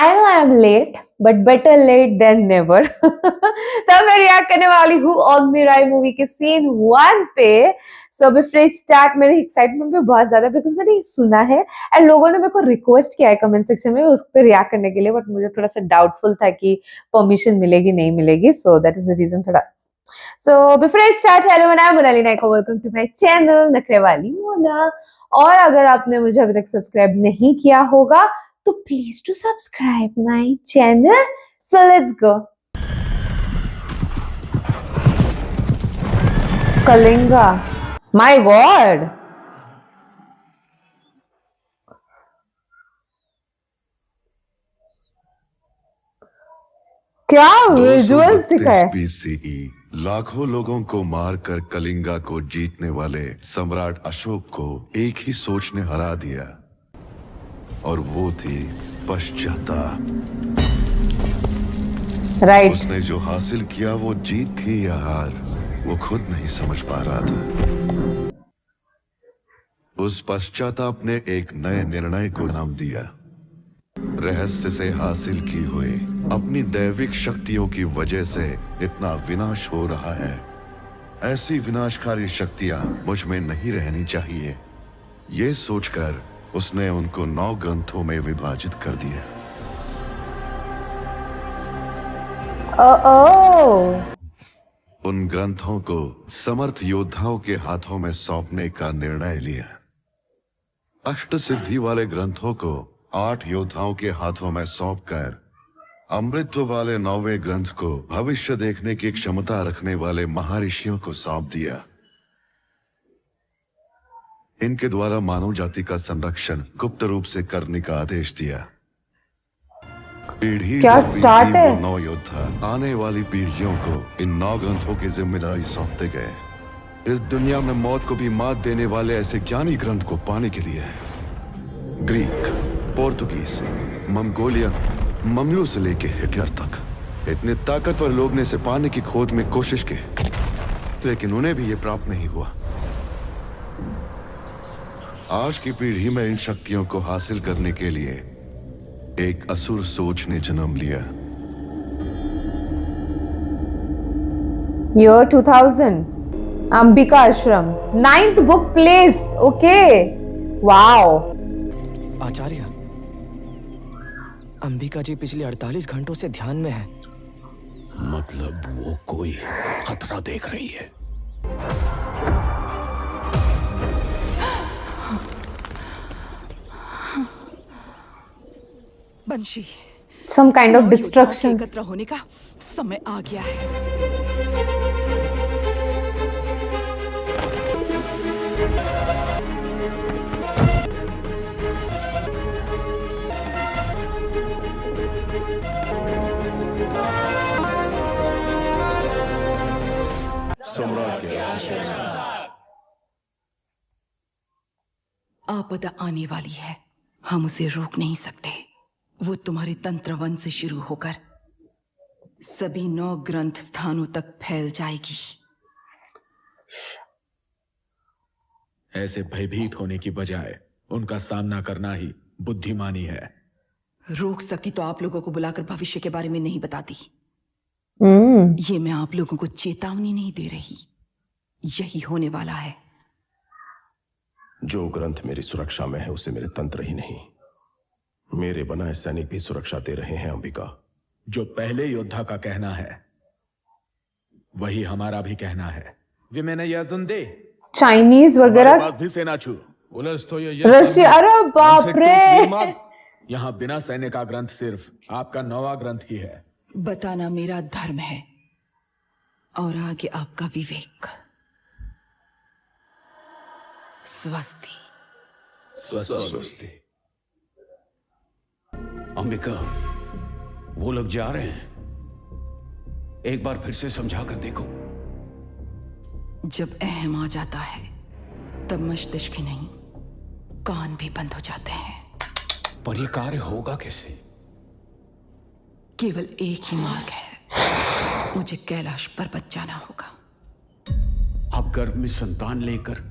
I know I am late but better late than never. तब मैं react करने वाली हूँ ऑन मिराई मूवी के सीन 1 पे। सो बिफोर स्टार्ट मेरी एक्साइटमेंट भी बहुत ज्यादा बिकॉज मैंने सुना है एंड लोगों ने मेरे को रिक्वेस्ट किया है कमेंट सेक्शन में उस पर रिएक्ट करने के लिए, बट मुझे थोड़ा सा डाउटफुल था कि परमिशन मिलेगी नहीं मिलेगी, so that is the reason थोड़ा। So before I start, hello and I'm Monali Nayak, welcome to my channel Nakhre Wali Mona. और अगर आपने मुझे अभी तक सब्सक्राइब नहीं किया होगा तो please to subscribe my channel. So let's go. Kalinga, my god, क्या विजुअल्स दिखाए। BCE लाखों लोगों को मारकर कलिंगा को जीतने वाले सम्राट अशोक को एक ही सोच ने हरा दिया और वो थी पश्चाताप। राइट। उसने जो हासिल किया वो जीत थी या हार, वो खुद नहीं समझ पा रहा था। उस पश्चाताप ने एक नए निर्णय को नाम दिया। रहस्य से हासिल की हुई अपनी दैविक शक्तियों की वजह से इतना विनाश हो रहा है। ऐसी विनाशकारी शक्तियां मुझ में नहीं रहनी चाहिए। ये सोचकर उसने उनको 9 ग्रंथों में विभाजित कर दिया। उन ग्रंथों को समर्थ योद्धाओं के हाथों में सौंपने का निर्णय लिया। अष्ट सिद्धि वाले ग्रंथों को 8 योद्धाओं के हाथों में सौंपकर अमृतत्व वाले 9वें ग्रंथ को भविष्य देखने की क्षमता रखने वाले महर्षियों को सौंप दिया। इनके द्वारा मानव जाति का संरक्षण गुप्त रूप से करने का आदेश दिया। पीढ़ी क्या स्टार्ट है? 9 योद्धा आने वाली पीढ़ियों को इन 9 ग्रंथों की जिम्मेदारी सौंपते गए। इस दुनिया में मौत को भी मात देने वाले ऐसे ज्ञानी ग्रंथ को पाने के लिए ग्रीक, पोर्तुगीज, मंगोलियन, ममलू से लेके हिटलर तक इतने ताकतवर लोग ने इसे पाने की खोज में कोशिश की, लेकिन उन्हें भी ये प्राप्त नहीं हुआ। आज की पीढ़ी में इन शक्तियों को हासिल करने के लिए एक असुर सोच ने जन्म लिया। Year 2000, Ambika Ashram, 9th book place. Okay, wow. Acharya, Ambika ji पिछले 48 घंटों से ध्यान में है। मतलब वो कोई खतरा देख रही है। बंशी, Some kind of destruction. एकत्र होने का समय आ गया है। आपदा आने वाली है, हम उसे रोक नहीं सकते। वो तुम्हारे तंत्रवन से शुरू होकर सभी 9 ग्रंथ स्थानों तक फैल जाएगी। ऐसे भयभीत होने की बजाय उनका सामना करना ही बुद्धिमानी है। रोक सकती तो आप लोगों को बुलाकर भविष्य के बारे में नहीं बताती। ये मैं आप लोगों को चेतावनी नहीं दे रही, यही होने वाला है। जो ग्रंथ मेरी सुरक्षा में है उसे मेरे तंत्र ही नहीं, मेरे बनाए सैनिक भी सुरक्षा दे रहे हैं। अंबिका, जो पहले योद्धा का कहना है वही हमारा भी कहना है। चाइनीज वगैरह भी सेना छू रशिया। अरे बाप रे। यहाँ बिना सैन्य का ग्रंथ सिर्फ आपका 9वां ग्रंथ ही है। बताना मेरा धर्म है और आगे आपका विवेक। स्वस्ति। स्वस्ति। अंबिका, वो लोग जा रहे हैं, एक बार फिर से समझा कर देखो। जब अहम आ जाता है तब मस्तिष्क ही नहीं, कान भी बंद हो जाते हैं। पर यह कार्य होगा कैसे? केवल एक ही मार्ग है, मुझे कैलाश पर्वत जाना होगा। आप गर्भ में संतान लेकर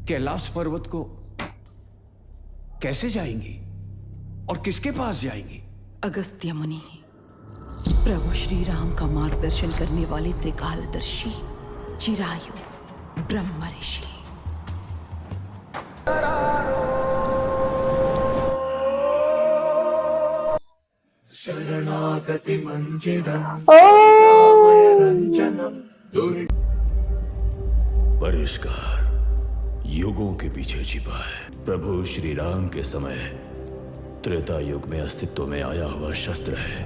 कैलाश पर्वत को कैसे जाएंगी और किसके पास जाएंगी? अगस्त्य मुनि, प्रभु श्री राम का मार्गदर्शन करने वाले त्रिकालदर्शी चिरायु ब्रह्म ऋषि। परिष्कार युगों के पीछे छिपा है। प्रभु श्री राम के समय त्रेता युग में अस्तित्व में आया हुआ शस्त्र है,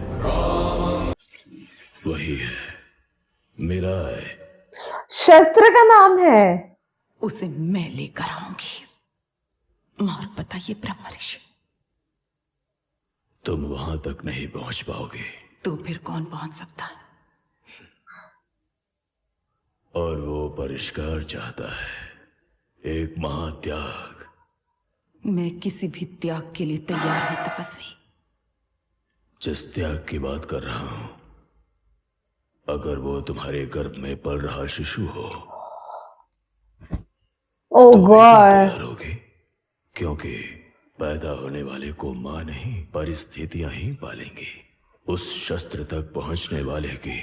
वही है, मेरा है। शस्त्र का नाम है। उसे मैं लेकर आऊंगी। और बताइए ब्रह्म ऋषि, तुम वहां तक नहीं पहुंच पाओगे। तो फिर कौन पहुंच सकता है? और वो परिष्कार चाहता है एक महात्याग। मैं किसी भी त्याग के लिए तैयार हूं तपस्वी। जिस त्याग की बात कर रहा हूं, अगर वो तुम्हारे गर्भ में पल रहा शिशु हो ओ तो भी तुम गॉड। तैयार होगी, क्योंकि पैदा होने वाले को मां नहीं परिस्थितियां ही पालेंगी। उस शस्त्र तक पहुंचने वाले की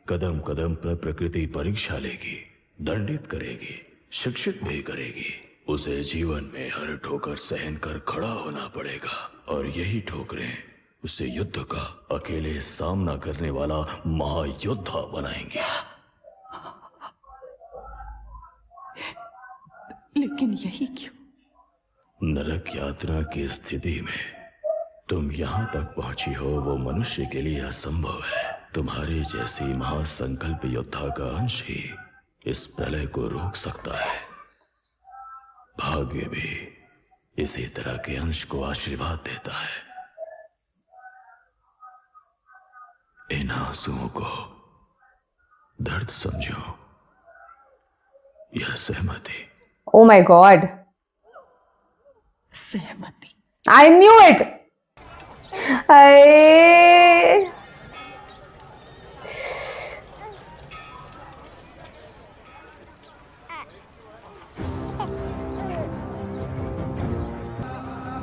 कदम कदम पर प्रकृति परीक्षा लेगी, दंडित करेगी, शिक्षित भी करेगी। उसे जीवन में हर ठोकर सहन कर खड़ा होना पड़ेगा, और यही ठोकरें उसे युद्ध का अकेले सामना करने वाला महायोद्धा बनाएंगे। लेकिन यही क्यों? नरक यात्रा की स्थिति में तुम यहां तक पहुंची हो, वो मनुष्य के लिए असंभव है। तुम्हारे जैसी महासंकल्प योद्धा का अंश ही इस प्रलय को रोक सकता है। भाग्य भी इसी तरह के अंश को आशीर्वाद देता है। इन आंसुओं को दर्द समझो, यह सहमति। ओ माय गॉड, सहमति। I knew it. अरे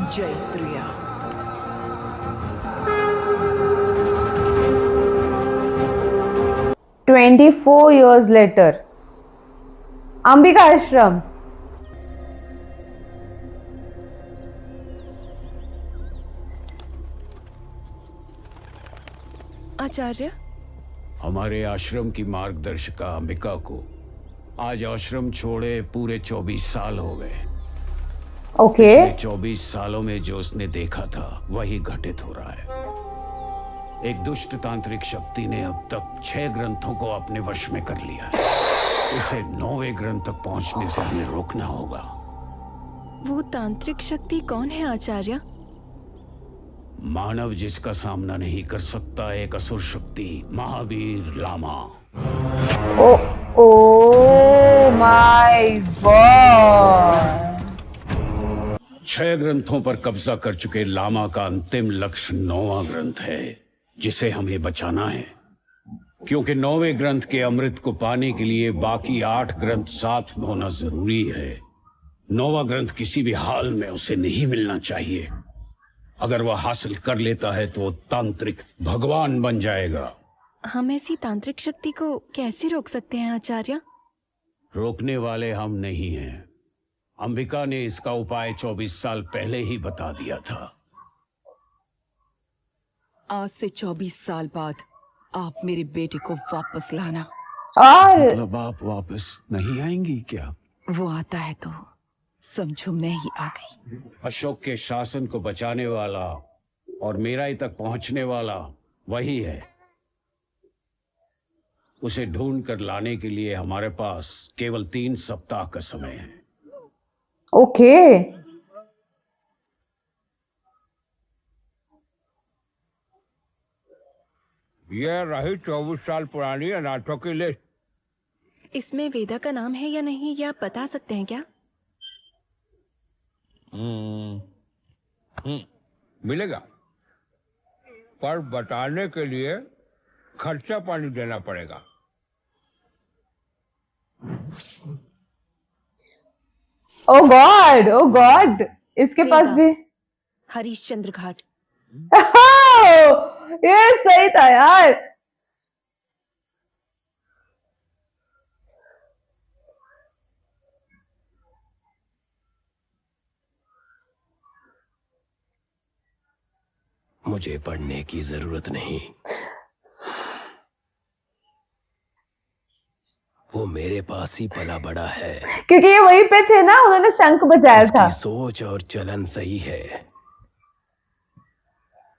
जयत्रिया। 24 years later, अंबिका आश्रम। आचार्य, हमारे आश्रम की मार्गदर्शिका अंबिका को आज आश्रम छोड़े पूरे 24 साल हो गए। ओके। पिछले 24 सालों में जो उसने देखा था वही घटित हो रहा है। एक दुष्ट तांत्रिक शक्ति ने अब तक 6 ग्रंथों को अपने वश में कर लिया है। इसे 9वें ग्रंथ तक पहुंचने से हमें रोकना होगा। वो तांत्रिक शक्ति कौन है आचार्य? मानव जिसका सामना नहीं कर सकता, एक असुर शक्ति महावीर लामा। ओ ओ माय गॉड। 6 ग्रंथों पर कब्जा कर चुके लामा का अंतिम लक्ष्य 9वां ग्रंथ है, जिसे हमें बचाना है। क्योंकि 9वें ग्रंथ के अमृत को पाने के लिए बाकी 8 ग्रंथ साथ में होना जरूरी है। 9वां ग्रंथ किसी भी हाल में उसे नहीं मिलना चाहिए। अगर वह हासिल कर लेता है तो वो तांत्रिक भगवान बन जाएगा। हम ऐसी तांत्रिक शक्ति को कैसे रोक सकते हैं आचार्य? रोकने वाले हम नहीं हैं। अंबिका ने इसका उपाय 24 साल पहले ही बता दिया था। आज से 24 साल बाद आप मेरे बेटे को वापस लाना। और मतलब आप वापस नहीं आएंगी क्या? वो आता है तो समझो मैं ही आ गई। अशोक के शासन को बचाने वाला और मेराई तक पहुंचने वाला वही है। उसे ढूंढ कर लाने के लिए हमारे पास केवल 3 सप्ताह का समय है। ओके। यह रही 24 साल पुरानी अनाथों की लिस्ट। इसमें वेदा का नाम है या नहीं, ये आप बता सकते हैं क्या? मिलेगा, पर बताने के लिए खर्चा पानी देना पड़ेगा। ओ गॉड, ओ गॉड, इसके पास भी। हरीशचंद्र घाट। ये सही था यार। मुझे पढ़ने की जरूरत नहीं, वो मेरे पास ही पला बड़ा है। क्योंकि ये वहीं पे थे ना, उन्होंने शंख बजाया था। उसकी सोच और चलन सही है,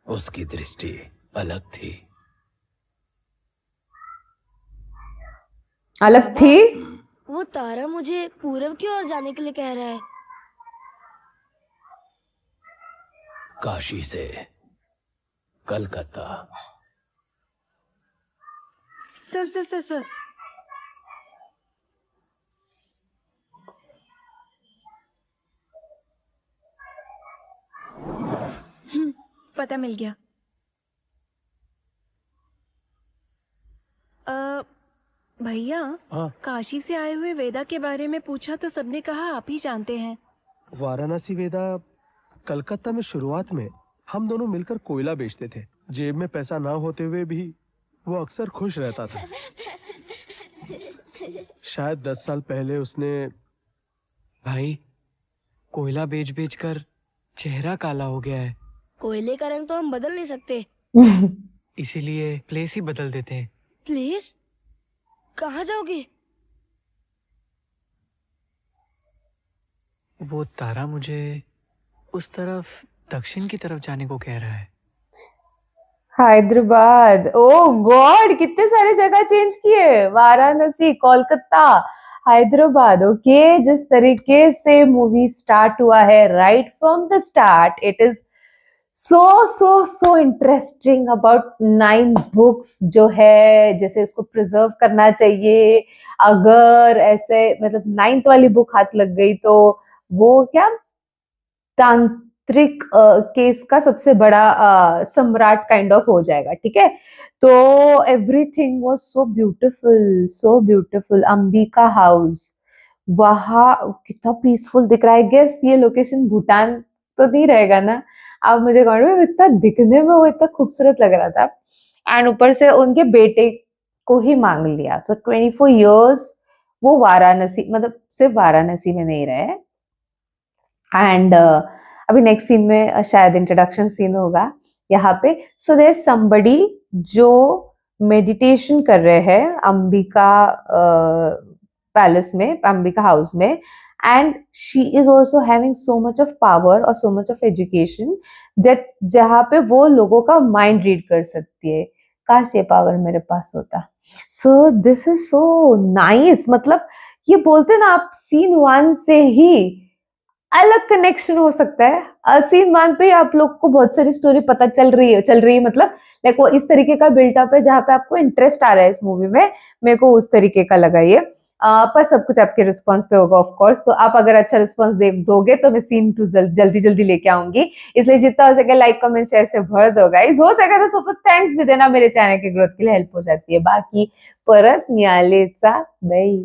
उसकी दृष्टि अलग थी। अलग थी। वो तारा मुझे पूरब की ओर जाने के लिए कह रहा है। काशी से Calcutta. Sir sir sir sir, पता मिल गया। भैया, काशी से आए हुए वेदा के बारे में पूछा तो सबने कहा आप ही जानते हैं। वाराणसी वेदा कलकत्ता में शुरुआत में हम दोनों मिलकर कोयला बेचते थे। जेब में पैसा ना होते हुए भी वो अक्सर खुश रहता था। शायद 10 साल पहले उसने भाई, कोयला बेच बेच कर चेहरा काला हो गया है, कोयले का रंग तो हम बदल नहीं सकते। इसीलिए प्लेस ही बदल देते हैं। प्लीज, कहाँ जाओगे? वो तारा मुझे उस तरफ, दक्षिण की तरफ जाने को कह रहा है। हैदराबाद, ओ गॉड, कितने सारे जगह चेंज किए। वाराणसी, कोलकाता, हैदराबाद। ओके, जिस तरीके से मूवी स्टार्ट हुआ है, right from the start, it is so interesting about 9 books जो है, जैसे इसको प्रिजर्व करना चाहिए। अगर ऐसे मतलब 9th वाली बुक हाथ लग गई तो वो क्या, तांत्रिक केस का सबसे बड़ा सम्राट काइंड ऑफ हो जाएगा। ठीक है, तो everything was so beautiful. Ambika house, वहाँ कितना पीसफुल दिख रहा है। गेस ये लोकेशन भूटान तो नहीं रहेगा ना? अब मुझे कहना, इतना दिखने में वो इतना खूबसूरत लग रहा था। एंड ऊपर से उनके बेटे को ही मांग लिया, तो 24 years वो वाराणसी, मतलब सिर्फ वाराणसी में नहीं रहे। एंड अभी नेक्स्ट सीन में शायद इंट्रोडक्शन सीन होगा यहाँ पे। सो देयर समबडी जो मेडिटेशन कर रहे हैं अंबिका पैलेस में, अंबिका हाउस में, and she is also having so much of power और सो मच ऑफ एजुकेशन, जहाँ पे वो लोगों का माइंड रीड कर सकती है। काश ये पावर मेरे पास होता। So this is so nice. मतलब ये बोलते ना आप, सीन 1 से ही अलग कनेक्शन हो सकता है। सीन 1 पे आप लोग को बहुत सारी स्टोरी पता चल रही है, मतलब लाइक वो इस तरीके का बिल्टअप है जहाँ पे आपको इंटरेस्ट आ रहा है इस मूवी में। मेरे को उस तरीके का लगा ये। पर सब कुछ आपके रिस्पॉन्स पे होगा ऑफ कोर्स। तो आप अगर अच्छा रिस्पॉन्स दोगे तो मैं सीन 2 जल्दी लेके आऊंगी। इसलिए जितना हो सके लाइक कमेंट शेयर से भर दो गाइस। हो सके तो सुपर थैंक्स भी देना, मेरे चैनल के ग्रोथ के लिए हेल्प हो जाती है। बाकी परत न्यालेचा बाय।